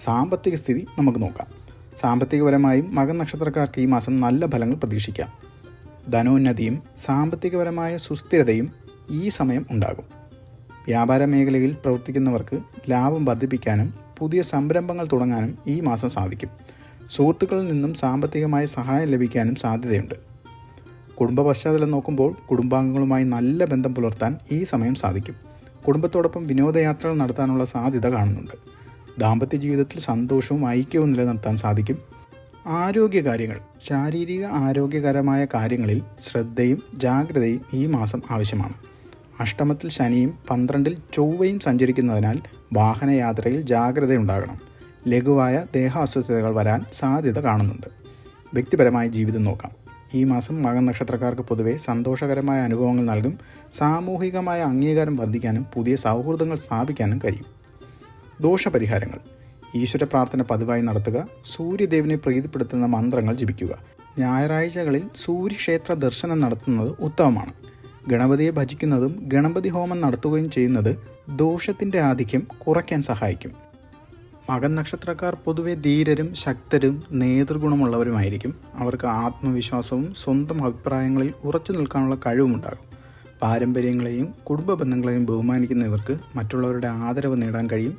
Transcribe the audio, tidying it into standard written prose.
സാമ്പത്തിക സ്ഥിതി നമുക്ക് നോക്കാം. സാമ്പത്തികപരമായും മകൻ നക്ഷത്രക്കാർക്ക് ഈ മാസം നല്ല ഫലങ്ങൾ പ്രതീക്ഷിക്കാം. ധനോന്നതിയും സാമ്പത്തികപരമായ സുസ്ഥിരതയും ഈ സമയം ഉണ്ടാകും. വ്യാപാര മേഖലയിൽ പ്രവർത്തിക്കുന്നവർക്ക് ലാഭം വർദ്ധിപ്പിക്കാനും പുതിയ സംരംഭങ്ങൾ തുടങ്ങാനും ഈ മാസം സാധിക്കും. സുഹൃത്തുക്കളിൽ നിന്നും സാമ്പത്തികമായ സഹായം ലഭിക്കാനും സാധ്യതയുണ്ട്. കുടുംബ പശ്ചാത്തലം നോക്കുമ്പോൾ കുടുംബാംഗങ്ങളുമായി നല്ല ബന്ധം പുലർത്താൻ ഈ സമയം സാധിക്കും. കുടുംബത്തോടൊപ്പം വിനോദയാത്രകൾ നടത്താനുള്ള സാധ്യത കാണുന്നുണ്ട്. ദാമ്പത്യ ജീവിതത്തിൽ സന്തോഷവും ഐക്യവും നിലനിർത്താൻ സാധിക്കും. ആരോഗ്യകാര്യങ്ങൾ, ശാരീരിക ആരോഗ്യകരമായ കാര്യങ്ങളിൽ ശ്രദ്ധയും ജാഗ്രതയും ഈ മാസം ആവശ്യമാണ്. അഷ്ടമത്തിൽ ശനിയും 12-ൽ ചൊവ്വയും സഞ്ചരിക്കുന്നതിനാൽ വാഹനയാത്രയിൽ ജാഗ്രതയുണ്ടാകണം. ലഘുവായ ദേഹാസ്വസ്ഥതകൾ വരാൻ സാധ്യത കാണുന്നുണ്ട്. വ്യക്തിപരമായ ജീവിതം നോക്കാം. ഈ മാസം മകൻ നക്ഷത്രക്കാർക്ക് പൊതുവെ സന്തോഷകരമായ അനുഭവങ്ങൾ നൽകും. സാമൂഹികമായ അംഗീകാരം വർദ്ധിക്കാനും പുതിയ സൗഹൃദങ്ങൾ സ്ഥാപിക്കാനും കഴിയും. ദോഷപരിഹാരങ്ങൾ: ഈശ്വര പ്രാർത്ഥന പതിവായി നടത്തുക. സൂര്യദേവനെ പ്രീതിപ്പെടുത്തുന്ന മന്ത്രങ്ങൾ ജപിക്കുക. ഞായറാഴ്ചകളിൽ സൂര്യക്ഷേത്ര ദർശനം നടത്തുന്നത് ഉത്തമമാണ്. ഗണപതിയെ ഭജിക്കുന്നതും ഗണപതി ഹോമം നടത്തുകയും ചെയ്യുന്നത് ദോഷത്തിൻ്റെ ആധിക്യം കുറയ്ക്കാൻ സഹായിക്കും. മകൻ നക്ഷത്രക്കാർ പൊതുവെ ധീരരും ശക്തരും നേതൃഗുണമുള്ളവരുമായിരിക്കും. അവർക്ക് ആത്മവിശ്വാസവും സ്വന്തം അഭിപ്രായങ്ങളിൽ ഉറച്ചു നിൽക്കാനുള്ള കഴിവുമുണ്ടാകും. പാരമ്പര്യങ്ങളെയും കുടുംബ ബന്ധങ്ങളെയും ബഹുമാനിക്കുന്ന ഇവർക്ക് മറ്റുള്ളവരുടെ ആദരവ് നേടാൻ കഴിയും.